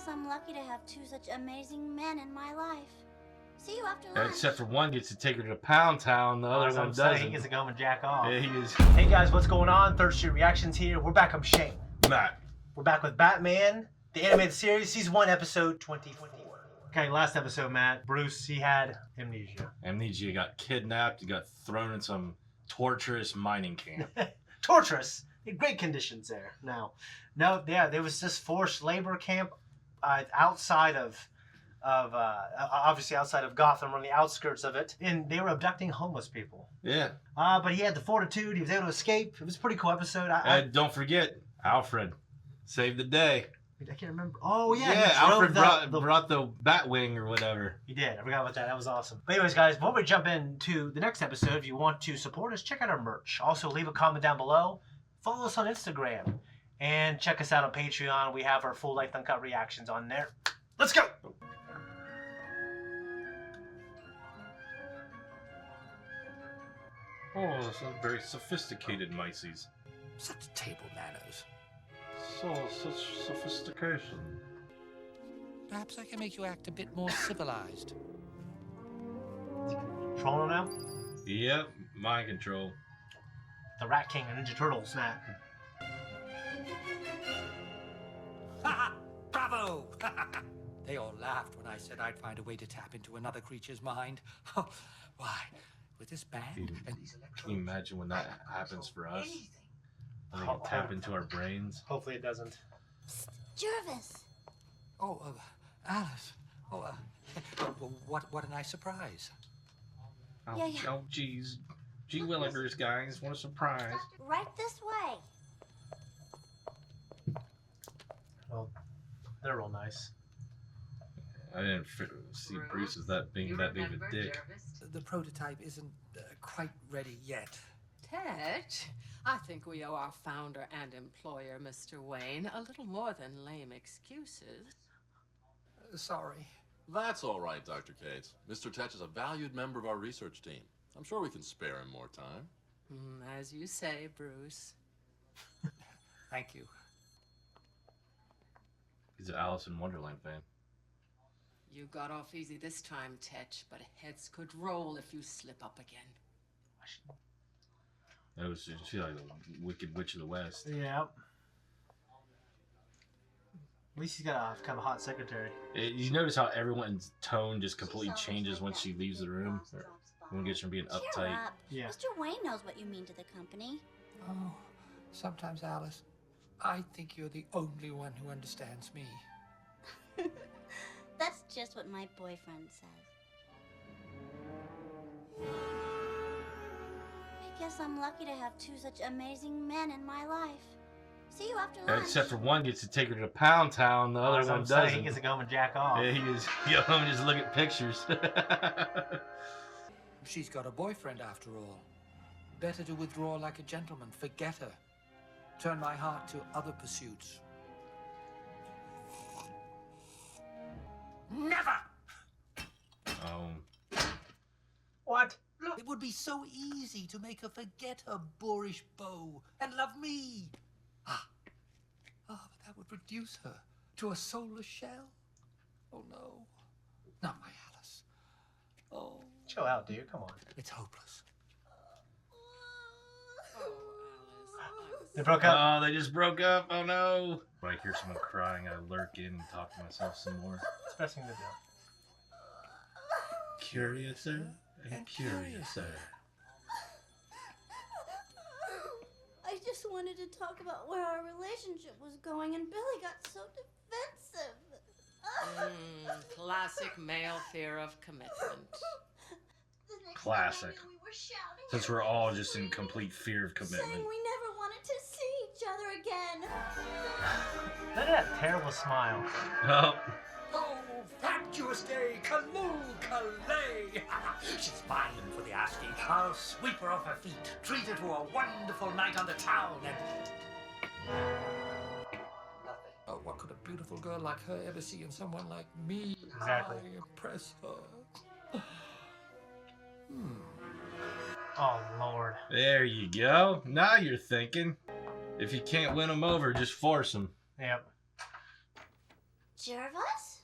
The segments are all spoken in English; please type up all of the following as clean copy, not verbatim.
guess I'm lucky to have two such amazing men in my life. See you after lunch. Except for one gets to take her to Pound Town, the other one doesn't. He gets to go home and jack off. Yeah, he is. Hey guys, what's going on? Third Street Reactions here. We're back. I'm Shane. Matt. We're back with Batman, the animated series, season 1, episode 24. Okay, last episode, Matt. Bruce, he had amnesia. Amnesia got kidnapped. He got thrown in some torturous mining camp. Torturous. Great conditions there. No, yeah, there was this forced labor camp outside of obviously outside of Gotham, on the outskirts of it, and they were abducting homeless people. Yeah. But he had the fortitude. He was able to escape. It was a pretty cool episode. And don't forget, Alfred saved the day. I can't remember. Oh yeah. Yeah, Alfred brought the Batwing or whatever. He did. I forgot about that. That was awesome. But anyways, guys, before we jump into the next episode, if you want to support us, check out our merch. Also, leave a comment down below. Follow us on Instagram. And check us out on Patreon. We have our full-length uncut reactions on there. Let's go! Oh, some very sophisticated mices. Such table manners. Such sophistication. Perhaps I can make you act a bit more civilized. Trolling now? Yep, mind control. The Rat King and Ninja Turtles, Matt. Ha! Bravo! They all laughed when I said I'd find a way to tap into another creature's mind. Why? With this band and these electrodes. Can you imagine when that happens for us? When they can tap into our brains? Hopefully it doesn't. Psst, Jervis. Oh, Alice. Oh, what a nice surprise. Oh, Yeah. oh, geez. Gee Willikers, guys. What a surprise. Right this way. Well, they're real nice. I didn't see Bruce as being that big of a dick. The prototype isn't quite ready yet. Tetch, I think we owe our founder and employer, Mr. Wayne, a little more than lame excuses. Sorry. That's all right, Dr. Cates. Mr. Tetch is a valued member of our research team. I'm sure we can spare him more time. As you say, Bruce. Thank you. He's an Alice in Wonderland fan. You got off easy this time, Tetch, but heads could roll if you slip up again. That was just like the Wicked Witch of the West. Yeah. At least he's got a kind of hot secretary. You notice how everyone's tone just completely changes once she leaves the room? When it gets from being Cheer uptight. up. Yeah. Mr. Wayne knows what you mean to the company. Oh, sometimes, Alice, I think you're the only one who understands me. That's just what my boyfriend says. I guess I'm lucky to have two such amazing men in my life. See you after lunch. Except for one gets to take her to Pound Town, the other one doesn't. He gets to go home and jack off. Yeah, he is. Go home and just look at pictures. She's got a boyfriend after all. Better to withdraw like a gentleman, forget her. Turn my heart to other pursuits. Never! What? It would be so easy to make her forget her boorish beau and love me. But that would reduce her to a soulless shell. Oh no, not my Alice. Oh, Chill out, dude. Come on. it's hopeless. They broke up. Oh, they just broke up. Oh no. When I hear someone crying, I lurk in and talk to myself some more. It's the best thing to do. Curiouser and curiouser. I just wanted to talk about where our relationship was going, and Billy got so defensive. Classic male fear of commitment. Classic. Since we're all just in complete fear of commitment. Saying we never wanted to see each other again. Look at that terrible smile. Oh. Oh, fabulous day, Callooh, Calais. She's mine for the asking. I'll sweep her off her feet, treat her to a wonderful night on the town, and... nothing. Oh, what could a beautiful girl like her ever see in someone like me? Exactly. I impress her. Oh, Lord. There you go. Now you're thinking. If you can't win them over, just force them. Yep. Jervis?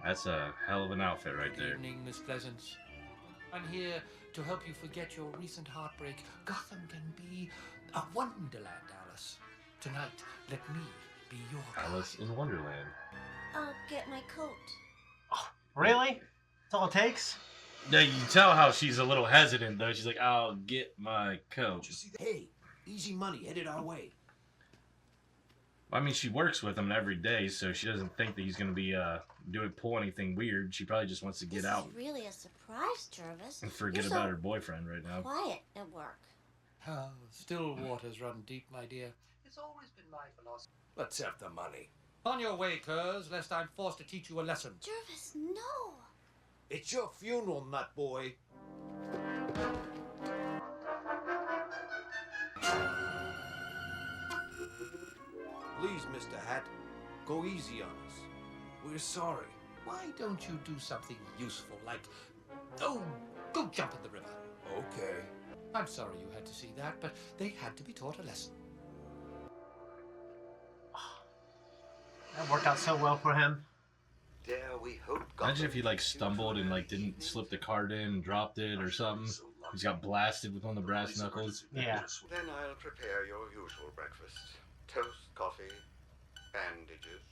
That's a hell of an outfit right Good there. evening, Miss Pleasance. I'm here to help you forget your recent heartbreak. Gotham can be a wonderland, Alice. Tonight, let me be your guide. Alice in Wonderland. I'll get my coat. Really? That's all it takes? Yeah, you can tell how she's a little hesitant though. She's like, "I'll get my coat." Hey, easy money headed our way. I mean, she works with him every day, so she doesn't think that he's gonna be pull anything weird. She probably just wants to get This out is really a surprise, Jervis. and forget You're so about her boyfriend right now. quiet at work. Oh, still waters run deep, my dear. It's always been my philosophy. Let's have the money. On your way, curs, lest I'm forced to teach you a lesson. Jervis, no. It's your funeral, nut boy. Please, Mr. Hat, go easy on us. We're sorry. Why don't you do something useful, like, oh, go jump in the river? Okay. I'm sorry you had to see that, but they had to be taught a lesson. That worked out so well for him. Dare we hope Imagine if he like stumbled and like didn't slip the card in and dropped it or something. He's got blasted with one of the brass knuckles. Yeah. Then I'll prepare your usual breakfast. Toast, coffee, bandages.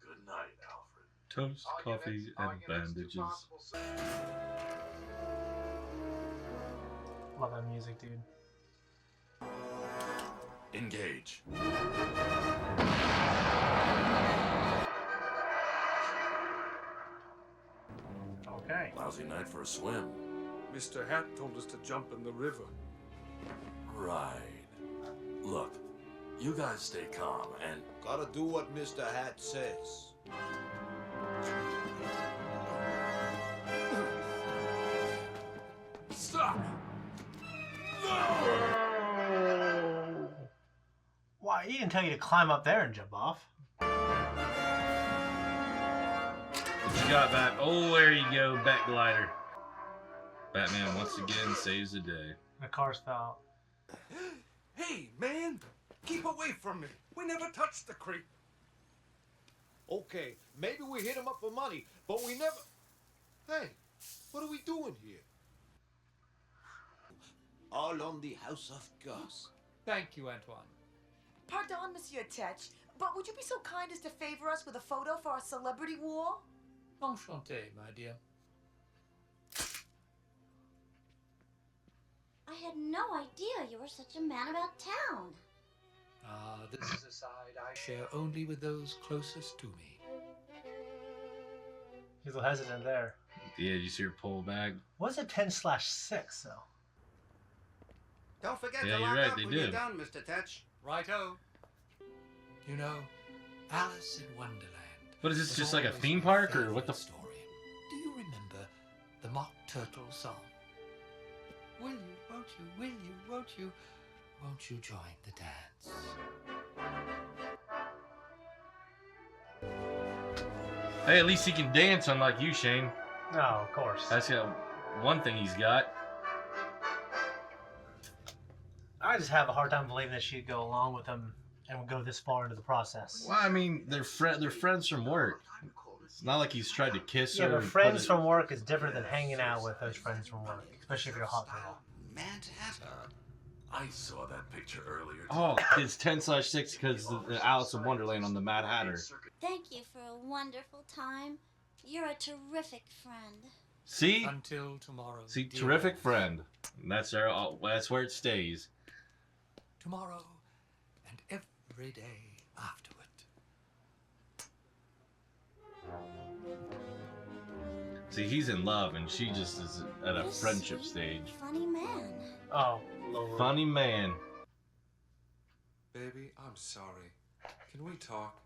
Good night, Alfred. Toast, coffee, and bandages. Love that music, dude. Engage. Okay. Lousy night for a swim. Mr. Hat told us to jump in the river. Right. Look, you guys stay calm and Gotta do what Mr. Hat says. stop. Why? He didn't tell you to climb up there and jump off. What you got, Bat? Oh, there you go, Bat Glider. Batman once again saves the day. The car's fell. Hey, man! Keep away from me! We never touched the creep! Okay, maybe we hit him up for money, but we never... Hey, what are we doing here? All on the House of Gus. Thank you, Antoine. Pardon, Monsieur Tetch, but would you be so kind as to favor us with a photo for our celebrity wall? Enchanté, my dear. I had no idea you were such a man about town. Ah, this is a side I share only with those closest to me. He's a little hesitant there. Yeah, did you see her pull back? What's a 10/6 though? Don't forget Yeah, to you're lock right, up they when you're do. done, Mr. Tetch. Righto. You know, Alice in Wonderland. What is this, was just like a always theme my park, or what favorite the story? Do you remember the Mock Turtle song? Will you, won't you, will you, won't you, won't you join the dance? Hey, at least he can dance, unlike you, Shane. No, of course. That's one thing he's got. I just have a hard time believing that she'd go along with him and would go this far into the process. Well, I mean, they're friends from work. It's not like he's tried to kiss Yeah, her. but and friends put it- from work is different than hanging out with those friends from work, especially if you're a hot girl. Mad Hatter. I saw that picture earlier. Oh, it's 10/6 because the Alice in Wonderland on the Mad Hatter. Thank you for a wonderful time. You're a terrific friend. See? Until tomorrow. See, dear terrific Alice. friend. And that's where it stays. Tomorrow and every day afterward. See, he's in love, and she just is at a What friendship sweet, stage. Funny man. Oh, Lord. Funny man. Baby, I'm sorry. Can we talk?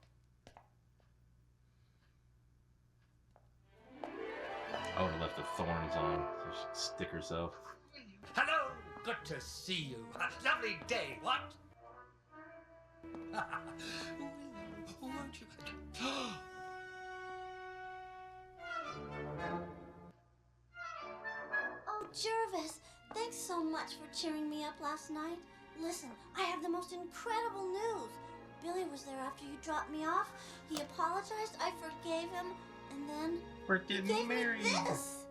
I would have left the thorns on so she'd stick herself. Hello, good to see you. Lovely day, what? Won't you? Oh, Jervis, thanks so much for cheering me up last night. Listen, I have the most incredible news. Billy was there after you dropped me off. He apologized, I forgave him, and then We're he getting gave me married. this.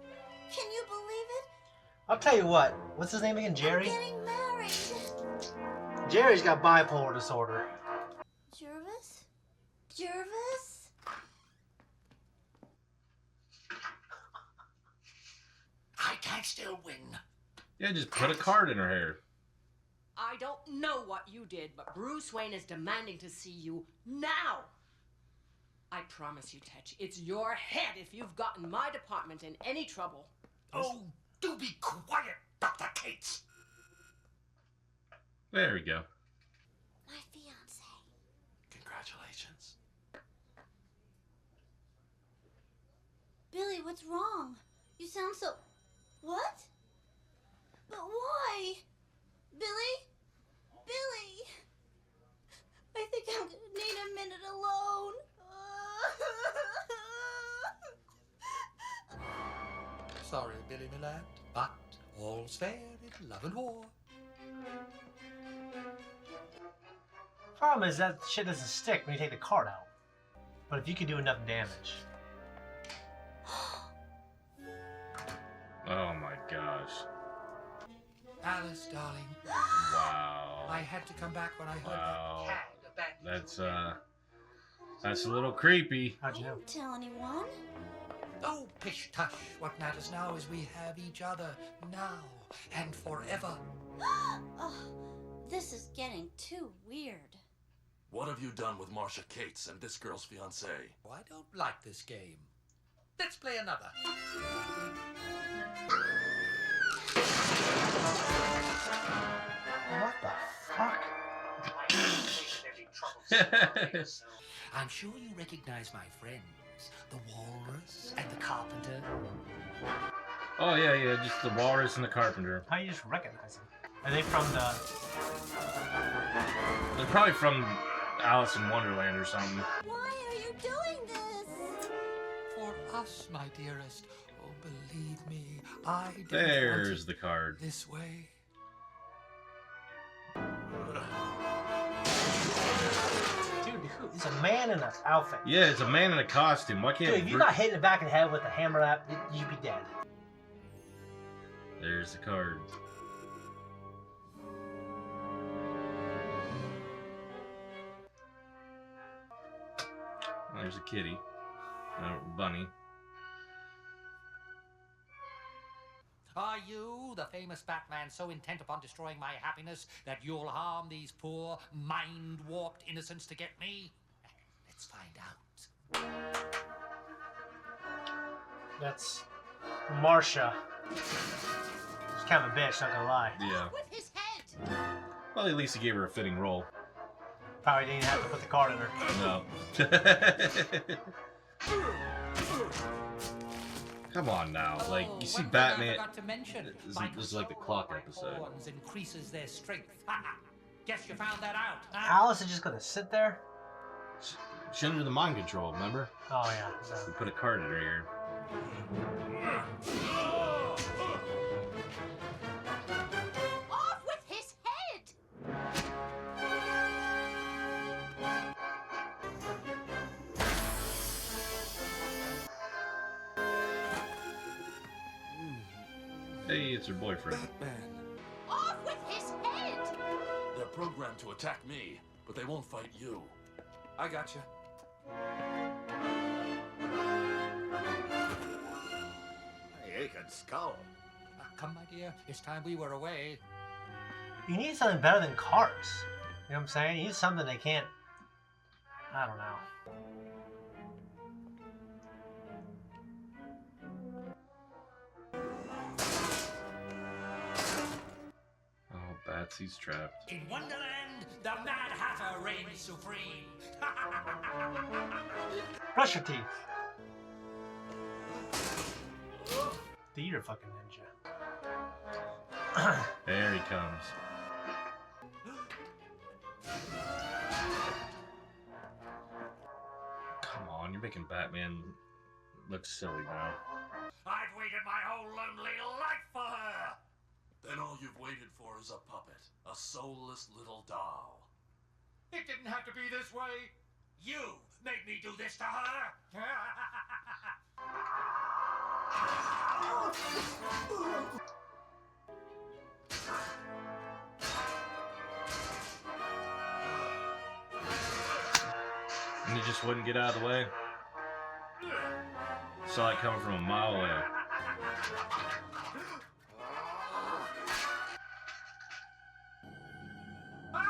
Can you believe it? I'll tell you what. What's his name again? Jerry? I'm getting married. Jerry's got bipolar disorder. Jervis? Jervis? I can still win. Yeah, just put a card in her hair. I don't know what you did, but Bruce Wayne is demanding to see you now. I promise you, Tetch, it's your head if you've gotten my department in any trouble. Oh, do be quiet, Dr. Cates. There we go. My fiance. Congratulations. Billy, what's wrong? You sound so... What? But why? Billy? Billy? I think I'm gonna need a minute alone. Sorry, Billy, my lad, but all's fair in love and war. Problem is that shit doesn't stick when you take the card out. But if you can do enough damage. Oh my gosh. Alice, darling, Wow. I had to come back when I heard Wow. that cat abandoned That's a little creepy. How'd you know? Don't tell anyone. Oh, pish tush. What matters now is we have each other now and forever. Oh, this is getting too weird. What have you done with Marcia Cates and this girl's fiancé? I don't like this game. Let's play another. What the fuck? I'm sure you recognize my friends, the walrus and the carpenter. Oh yeah, just the walrus and the carpenter. How do you just recognize them? Are they from the... They're probably from Alice in Wonderland or something. Why are you doing this? For us, my dearest. Oh, believe me, I didn't There's want the card. it this way. Dude, it's a man in an outfit. Yeah, it's a man in a costume. Why can't Dude, if you got hit in the back of the head with a hammer, you'd be dead. There's the card. There's a kitty. Bunny. Are you, the famous Batman, so intent upon destroying my happiness that you'll harm these poor, mind-warped innocents to get me? Let's find out. That's Marcia. She's kind of a bitch, not gonna lie. Yeah. With his head! Well, at least he gave her a fitting role. Probably didn't have to put the card in her. No. Come on now, like you see one thing Batman. I forgot to mention. This is like the clock episode. Horns increases their strength. Guess you found that out. Huh? Alice is just gonna sit there? She under the mind control, remember? Oh yeah. We put a card in her ear. Off with his head! Hey, it's her boyfriend. Off with his head! They're programmed to attack me, but they won't fight you. I got you. You can scowl. Come, my dear. It's time we were away. You need something better than cars. You know what I'm saying? You need something they can't... I don't know. Oh, Batsy's trapped. In Wonderland, the Mad Hatter reigns supreme. Brush your teeth. Dude, you're a fucking ninja. There he comes. Come on, you're making Batman look silly now. I've waited my whole lonely life for her. Then all you've waited for is a puppet, a soulless little doll. It didn't have to be this way. You made me do this to her. And he just wouldn't get out of the way. Saw it coming from a mile away. Oh,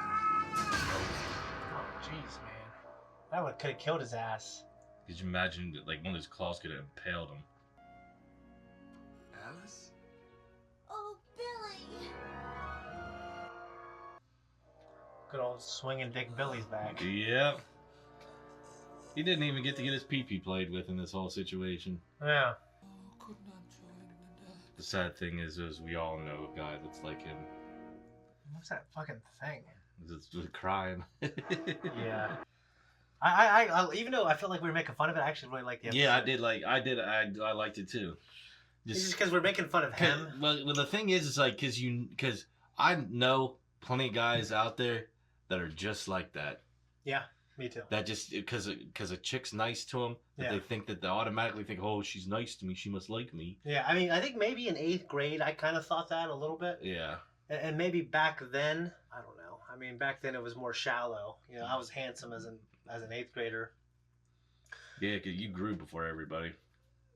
jeez, man. That would could have killed his ass. Could you imagine that, like, one of those claws could have impaled him? Alice? Oh, Billy. Good old swinging Dick Billy's back. Yep. He didn't even get to get his pee-pee played with in this whole situation. Yeah. The sad thing is we all know a guy that's like him. What's that fucking thing? It's just crying. Yeah. I even though I feel like we were making fun of it, I actually really liked the episode. Yeah, I liked it too. Just because we're making fun of him. Well, the thing is like, because I know plenty of guys out there that are just like that. Yeah, me too. That just because a chick's nice to them, that they think that they automatically think, oh, she's nice to me, she must like me. Yeah, I mean, I think maybe in 8th grade I kind of thought that a little bit. Yeah. And maybe back then, I don't know. I mean, back then it was more shallow. You know, I was handsome as an 8th grader. Yeah, because you grew before everybody.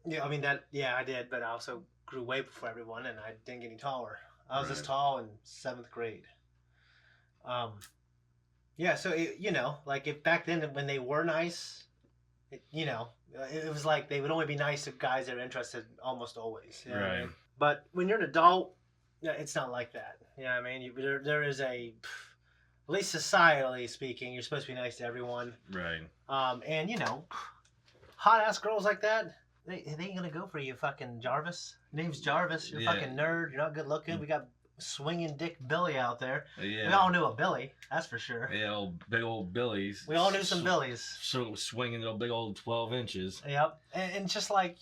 Yeah, I mean I did, but I also grew way before everyone, and I didn't get any taller. I was this tall in 7th grade. Yeah, so like if back then when they were nice, it was like they would only be nice to guys that are interested almost always. You know what I mean? But when you're an adult, it's not like that. You know what I mean? There is at least societally speaking, you're supposed to be nice to everyone. Right. And hot ass girls like that, they ain't gonna go for you, fucking Jarvis. Your name's Jarvis. You're a fucking nerd. You're not good looking. We got swinging Dick Billy out there. Yeah. We all knew a Billy, that's for sure. Yeah, big old Billies. We all knew some Billies. So swinging a big old 12 inches. Yep. And just like,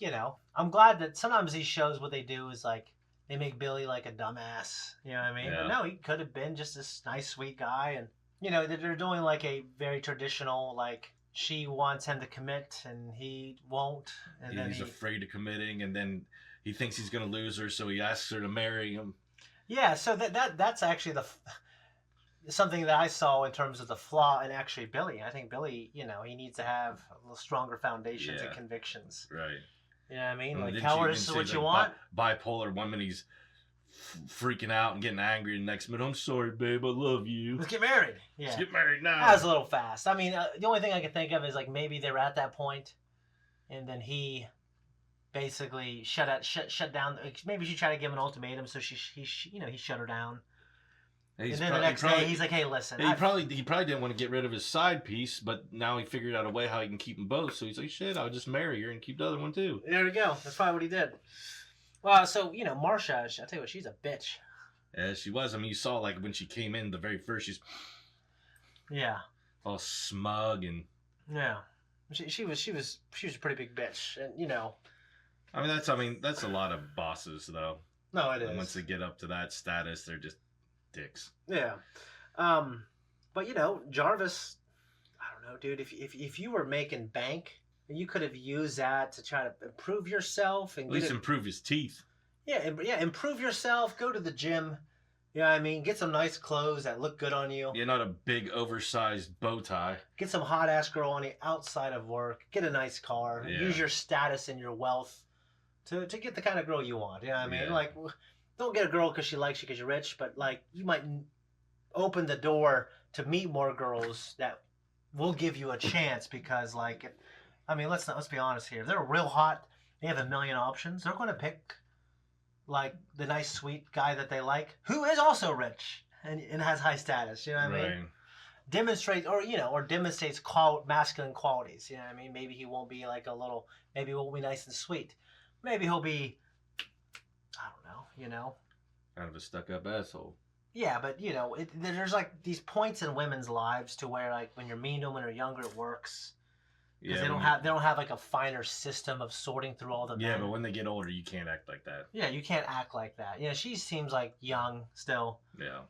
I'm glad that sometimes these shows, what they do is like, they make Billy like a dumbass. You know what I mean? Yeah. But no, he could have been just this nice, sweet guy. And, they're doing like a very traditional, like, she wants him to commit and he won't. And then he's afraid of committing, and then he thinks he's going to lose her, so he asks her to marry him. Yeah, so that's actually something that I saw in terms of the flaw in actually Billy. I think Billy, he needs to have a little stronger foundations and convictions. Right. You know what I mean? Like, cowardice is what you want. Bipolar. One minute he's freaking out and getting angry, and the next minute, I'm sorry, babe, I love you. Let's get married. Yeah. Let's get married now. That was a little fast. I mean, the only thing I can think of is like maybe they were at that point, and then he basically shut down. Maybe she tried to give him an ultimatum, so he shut her down. And then the next day, he's like, "Hey, listen." He probably didn't want to get rid of his side piece, but now he figured out a way how he can keep them both. So he's like, "Shit, I'll just marry her and keep the other one too." There we go. That's probably what he did. Well, so Marsha, I tell you what, she's a bitch. Yeah, she was. I mean, you saw like when she came in the very first, she's all smug and she was a pretty big bitch, and I mean that's a lot of bosses though. No, it is. And once they get up to that status, they're just dicks. Yeah. But Jarvis, I don't know, dude, if you were making bank, you could have used that to try to improve yourself and at least improve his teeth. Yeah, improve yourself, go to the gym. You know what I mean? Get some nice clothes that look good on you. Yeah, not a big oversized bow tie. Get some hot ass girl on you outside of work. Get a nice car. Yeah. Use your status and your wealth to get the kind of girl you want. You know what I mean? Yeah. Like, don't get a girl because she likes you because you're rich, but like you might open the door to meet more girls that will give you a chance because like, I mean, let's be honest here. If they're real hot, they have a million options. They're going to pick like the nice sweet guy that they like, who is also rich and has high status. You know what I mean? Demonstrates masculine qualities. You know what I mean? Maybe he won't be like maybe he won't be nice and sweet. Maybe he'll be, I don't know, kind of a stuck-up asshole. Yeah, but there's like these points in women's lives to where like when you're mean to them when they're younger, it works. Because they don't have like a finer system of sorting through all the men. Yeah, but when they get older, you can't act like that. Yeah, you can't act like that. She seems like young still. Yeah.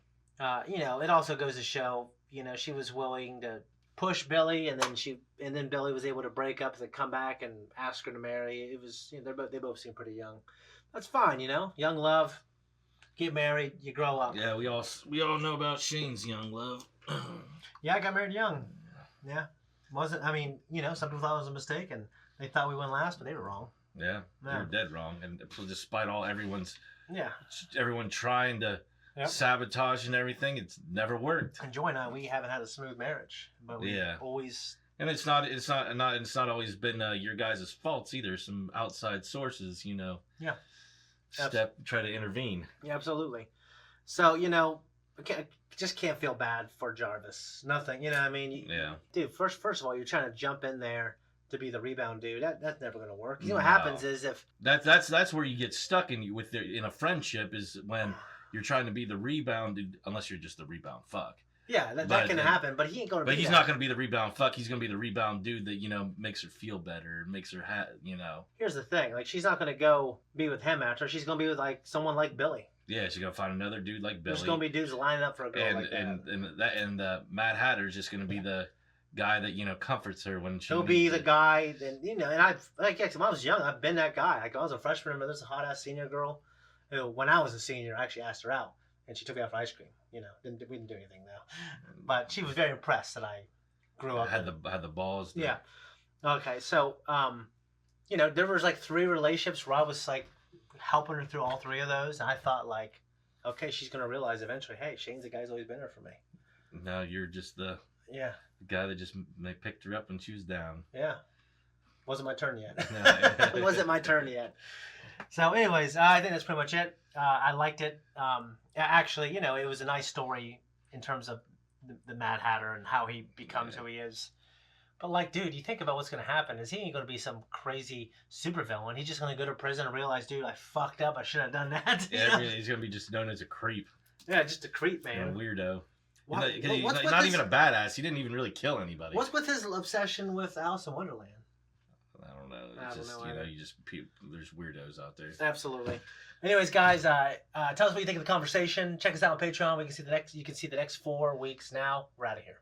It also goes to show you know, she was willing to push Billy, and then Billy was able to break up and come back and ask her to marry. It was, you know, they both seem pretty young. That's fine, you know, young love. Get married, you grow up. Yeah, we all know about Shane's young love. Yeah, I got married young. Yeah, wasn't. I mean, you know, some people thought it was a mistake, and they thought we went last, but they were wrong. Yeah, they were dead wrong, and despite all everyone trying to sabotage and everything, it's never worked. And Joy and I, we haven't had a smooth marriage, but we always. And it's not always been your guys' faults either. Some outside sources, you know. Yeah. Try to intervene. Yeah, absolutely. So, you know, just can't feel bad for Jarvis. Nothing, you know. I mean, dude. First of all, you're trying to jump in there to be the rebound dude. That's never gonna work. You know what happens is if that's where you get stuck in a friendship is when you're trying to be the rebound dude, unless you're just the rebound fuck. Yeah, that can happen, but he ain't gonna. But he's not gonna be the rebound fuck. He's gonna be the rebound dude that, you know, makes her feel better, makes her you know. Here's the thing, like, she's not gonna go be with him after. She's gonna be with like someone like Billy. Yeah, she's gonna find another dude like Billy. There's gonna be dudes lining up for a girl like that. And Mad Hatter's just gonna be the guy that, you know, comforts her when she. He'll be the guy that, you know. And when I was young, I've been that guy. Like, I was a freshman, remember there's a hot ass senior girl who, when I was a senior, I actually asked her out, and she took me out for ice cream. You know, we didn't do anything though, but she was very impressed that I grew up. Had the balls. Yeah. Okay, so you know, there was like 3 relationships where I was like helping her through all 3 of those, and I thought like, okay, she's gonna realize eventually, hey, Shane's the guy who's always been there for me. No, you're just the guy that just picked her up when she was down. Yeah. Wasn't my turn yet. Wasn't my turn yet. So anyways, I think that's pretty much it. I liked it. Actually, you know, it was a nice story in terms of the Mad Hatter and how he becomes who he is. But like, dude, you think about what's going to happen. Is he ain't going to be some crazy supervillain? He's just going to go to prison and realize, dude, I fucked up. I shouldn't have done that. Yeah, he's going to be just known as a creep. Yeah, just a creep, man. A weirdo. He's not even a badass. He didn't even really kill anybody. What's with his obsession with Alice in Wonderland? I don't know. There's weirdos out there. Absolutely. Anyways, guys, tell us what you think of the conversation. Check us out on Patreon. You can see the next 4 weeks now. We're out of here.